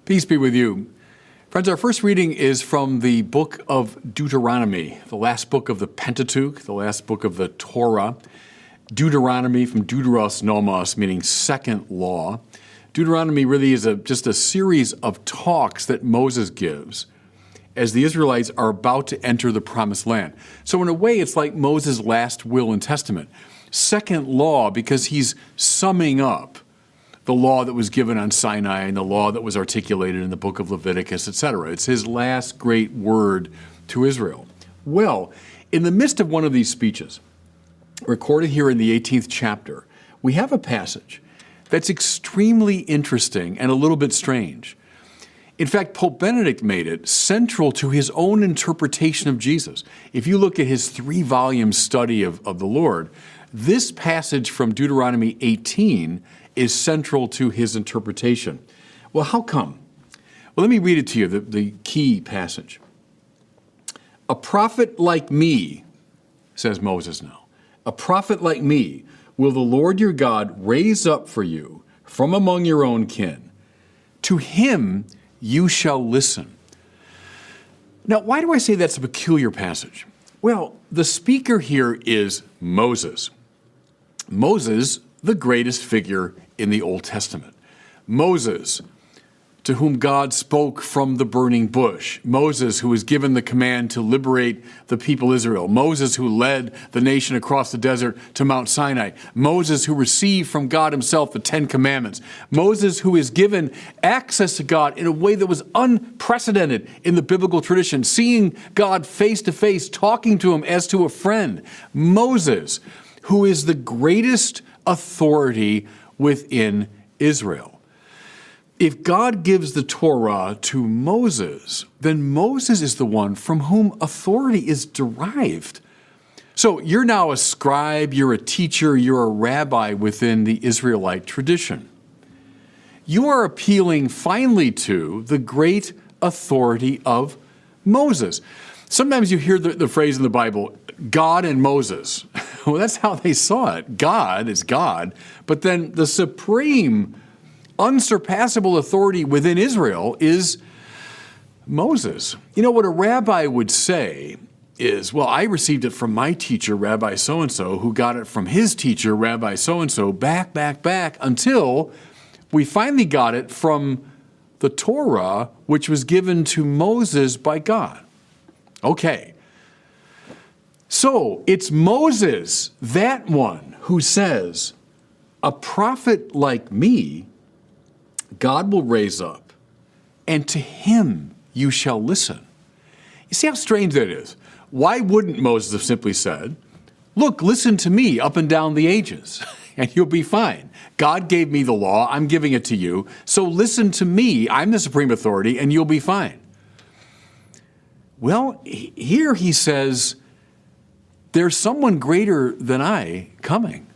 Peace be with you. Friends, our first reading is from the book of Deuteronomy, the last book of the Pentateuch, the last book of the Torah. Deuteronomy from deuteros nomos, meaning second law. Deuteronomy really is just a series of talks that Moses gives as the Israelites are about to enter the promised land. So in a way, it's like Moses' last will and testament. Second law, because he's summing up the law that was given on Sinai and the law that was articulated in the book of Leviticus, etc. It's his last great word to Israel. Well, in the midst of one of these speeches, recorded here in the 18th chapter, we have a passage that's extremely interesting and a little bit strange. In fact, Pope Benedict made it central to his own interpretation of Jesus. If you look at his 3-volume study of the Lord, this passage from Deuteronomy 18 is central to his interpretation. Well, how come? Well, let me read it to you, the key passage. A prophet like me, says Moses now, a prophet like me will the Lord your God raise up for you from among your own kin. To him you shall listen. Now, why do I say that's a peculiar passage? Well, the speaker here is Moses. Moses, the greatest figure in the Old Testament. Moses, to whom God spoke from the burning bush. Moses, who was given the command to liberate the people Israel. Moses, who led the nation across the desert to Mount Sinai. Moses, who received from God himself the 10 Commandments. Moses, who is given access to God in a way that was unprecedented in the biblical tradition, seeing God face to face, talking to him as to a friend. Moses, who is the greatest authority within Israel. If God gives the Torah to Moses, then Moses is the one from whom authority is derived. So you're now a scribe, you're a teacher, you're a rabbi within the Israelite tradition. You are appealing finally to the great authority of Moses. Sometimes you hear the phrase in the Bible, God and Moses. Well, that's how they saw it. God is God, but then the supreme unsurpassable authority within Israel is Moses. You know, what a rabbi would say is, well, I received it from my teacher, Rabbi so-and-so, who got it from his teacher, Rabbi so-and-so, back, until we finally got it from the Torah, which was given to Moses by God. Okay. So it's Moses, that one, who says, a prophet like me God will raise up, and to him you shall listen. You see how strange that is? Why wouldn't Moses have simply said, look, listen to me up and down the ages, and you'll be fine. God gave me the law, I'm giving it to you, so listen to me, I'm the supreme authority, and you'll be fine. Well, here he says, there's someone greater than I coming,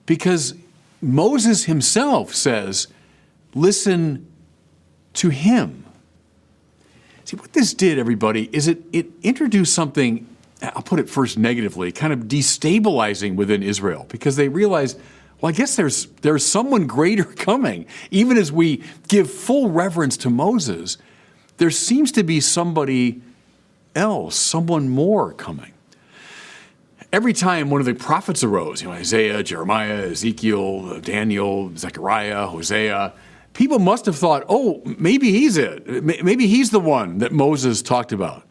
because Moses himself says, listen to him. See, what this did, everybody, is it introduced something, I'll put it first negatively, kind of destabilizing within Israel, because they realized, well, I guess there's someone greater coming. Even as we give full reverence to Moses, there seems to be somebody else, someone more coming. Every time one of the prophets arose, Isaiah, Jeremiah, Ezekiel, Daniel, Zechariah, Hosea, people must have thought, oh, maybe he's it. Maybe he's the one that Moses talked about.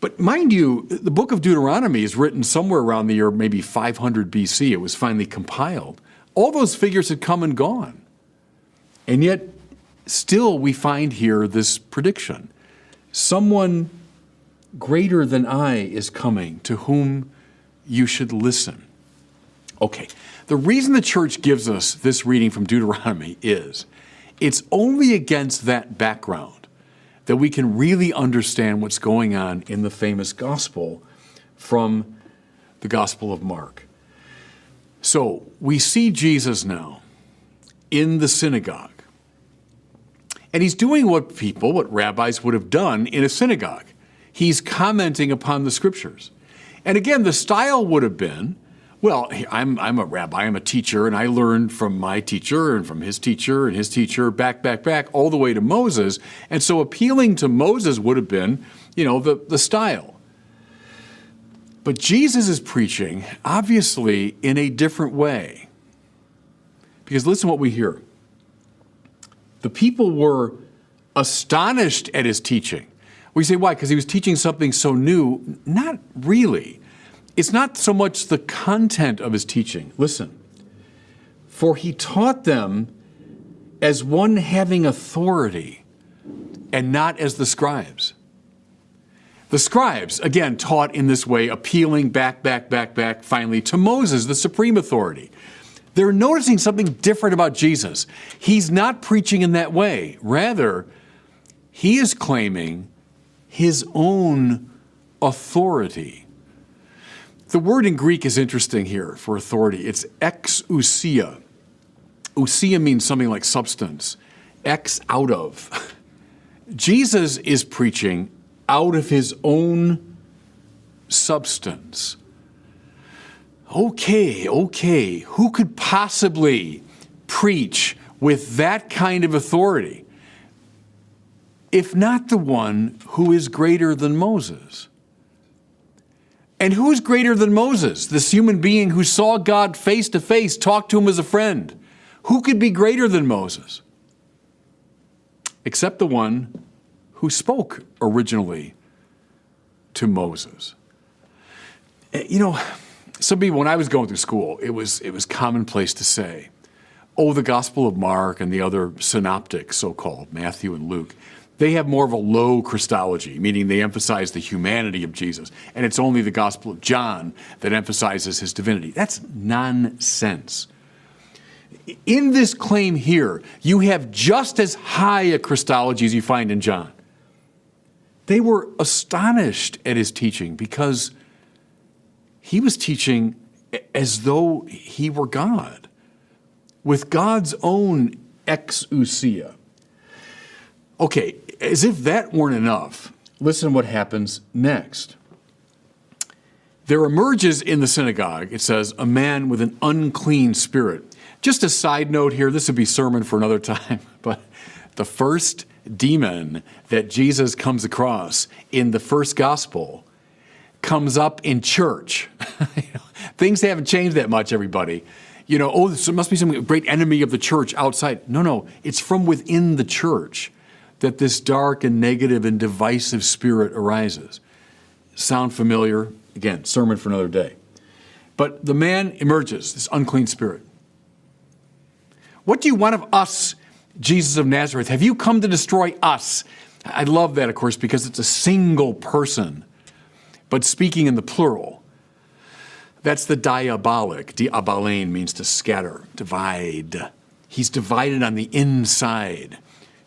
But mind you, the book of Deuteronomy is written somewhere around the year maybe 500 BC. It was finally compiled. All those figures had come and gone. And yet, still we find here this prediction. Someone greater than I is coming, to whom you should listen. Okay, the reason the church gives us this reading from Deuteronomy is it's only against that background that we can really understand what's going on in the famous gospel from the Gospel of Mark. So we see Jesus now in the synagogue, and he's doing what rabbis would have done in a synagogue. He's commenting upon the scriptures. And again, the style would have been, Well, I'm a rabbi, I'm a teacher, and I learned from my teacher and from his teacher, back, all the way to Moses. And so appealing to Moses would have been, the style. But Jesus is preaching, obviously, in a different way. Because listen to what we hear. The people were astonished at his teaching. We say, why? Because he was teaching something so new. Not really. It's not so much the content of his teaching. Listen. For he taught them as one having authority and not as the scribes. The scribes, again, taught in this way, appealing back, finally, to Moses, the supreme authority. They're noticing something different about Jesus. He's not preaching in that way. Rather, he is claiming his own authority. The word in Greek is interesting here for authority. It's exousia. Ousia means something like substance. Ex, out of. Jesus is preaching out of his own substance. Okay. Who could possibly preach with that kind of authority, if not the one who is greater than Moses? And who is greater than Moses? This human being who saw God face to face, talked to him as a friend. Who could be greater than Moses? Except the one who spoke originally to Moses. Some people, when I was going through school, it was commonplace to say, the Gospel of Mark and the other synoptics, so-called, Matthew and Luke, they have more of a low Christology, meaning they emphasize the humanity of Jesus, and it's only the Gospel of John that emphasizes his divinity. That's nonsense. In this claim here, you have just as high a Christology as you find in John. They were astonished at his teaching because he was teaching as though he were God, with God's own exousia. Okay, as if that weren't enough, listen to what happens next. There emerges in the synagogue, it says, a man with an unclean spirit. Just a side note here, this would be sermon for another time, but the first demon that Jesus comes across in the first gospel comes up in church. Things haven't changed that much, everybody. There must be some great enemy of the church outside. No, it's from within the church that this dark and negative and divisive spirit arises. Sound familiar? Again, sermon for another day. But the man emerges, this unclean spirit. What do you want of us, Jesus of Nazareth? Have you come to destroy us? I love that, of course, because it's a single person, but speaking in the plural. That's the diabolic. Diabalein means to scatter, divide. He's divided on the inside.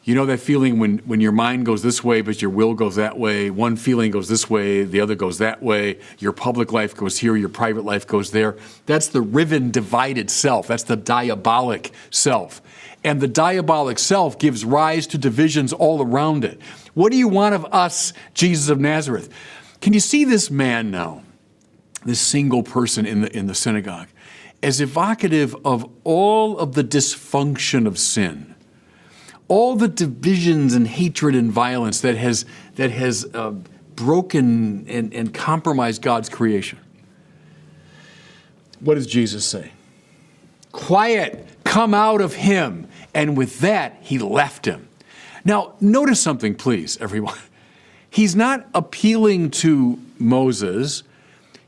You know that feeling when your mind goes this way, but your will goes that way. One feeling goes this way, the other goes that way. Your public life goes here, your private life goes there. That's the riven, divided self. That's the diabolic self. And the diabolic self gives rise to divisions all around it. What do you want of us, Jesus of Nazareth? Can you see this man now, this single person in the synagogue, as evocative of all of the dysfunction of sin? All the divisions and hatred and violence that has broken and compromised God's creation. What does Jesus say? Quiet, come out of him. And with that, he left him. Now, notice something, please, everyone. He's not appealing to Moses.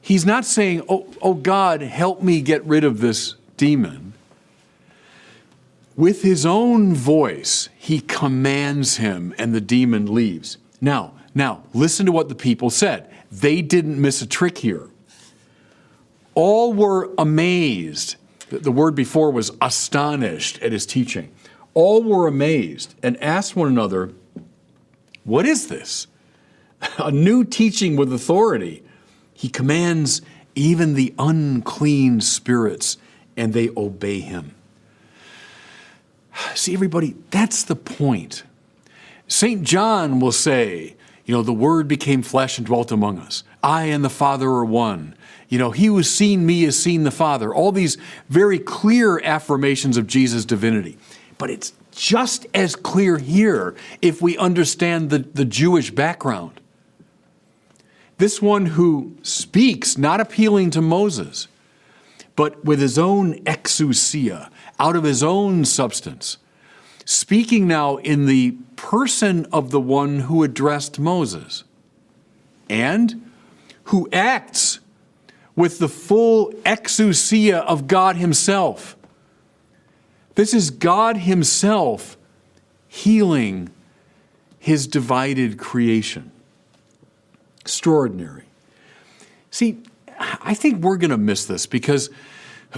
He's not saying, oh God, help me get rid of this demon. With his own voice, he commands him, and the demon leaves. Now, listen to what the people said. They didn't miss a trick here. All were amazed. The word before was astonished at his teaching. All were amazed and asked one another, what is this? A new teaching with authority. He commands even the unclean spirits, and they obey him. See, everybody, that's the point. St. John will say, the Word became flesh and dwelt among us. I and the Father are one. You know, he who has seen me has seen the Father. All these very clear affirmations of Jesus' divinity. But it's just as clear here if we understand the Jewish background. This one who speaks, not appealing to Moses, but with his own exousia, out of his own substance, speaking now in the person of the one who addressed Moses, and who acts with the full exousia of God himself. This is God himself healing his divided creation. Extraordinary. See, I think we're going to miss this because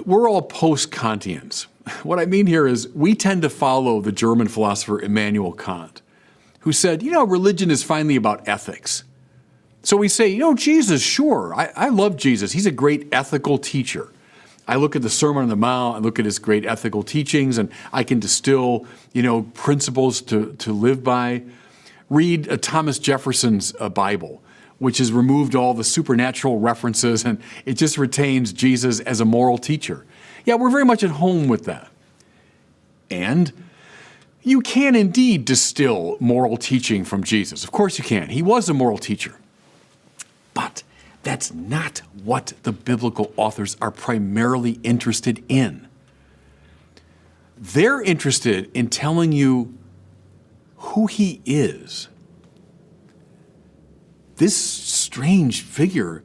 we're all post-Kantians. What I mean here is we tend to follow the German philosopher Immanuel Kant, who said, you know, religion is finally about ethics. So we say, you know, Jesus, sure, I love Jesus. He's a great ethical teacher. I look at the Sermon on the Mount, I look at his great ethical teachings, and I can distill, you know, principles to live by. Read Thomas Jefferson's Bible, which has removed all the supernatural references, and it just retains Jesus as a moral teacher. Yeah, we're very much at home with that. And you can indeed distill moral teaching from Jesus. Of course you can. He was a moral teacher. But that's not what the biblical authors are primarily interested in. They're interested in telling you who he is. This strange figure,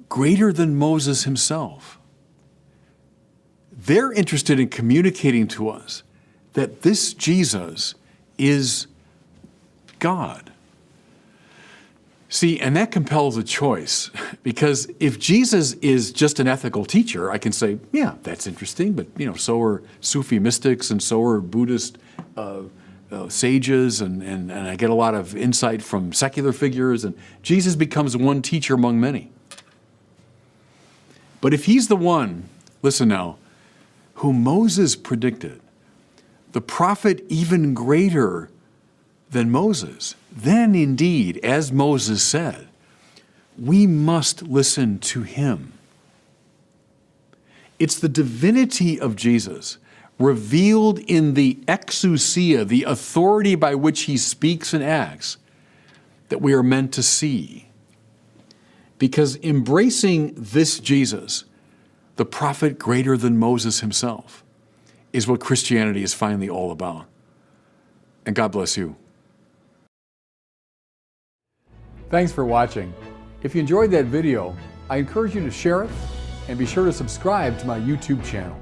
greater than Moses himself. They're interested in communicating to us that this Jesus is God. See, and that compels a choice, because if Jesus is just an ethical teacher, I can say, yeah, that's interesting, but you know, so are Sufi mystics and so are Buddhist sages, and I get a lot of insight from secular figures, and Jesus becomes one teacher among many. But if he's the one, listen now, who Moses predicted, the prophet even greater than Moses, then indeed, as Moses said, we must listen to him. It's the divinity of Jesus revealed in the exousia, the authority by which he speaks and acts, that we are meant to see. Because embracing this Jesus, the prophet greater than Moses himself, is what Christianity is finally all about. And God bless you. Thanks for watching. If you enjoyed that video, I encourage you to share it and be sure to subscribe to my YouTube channel.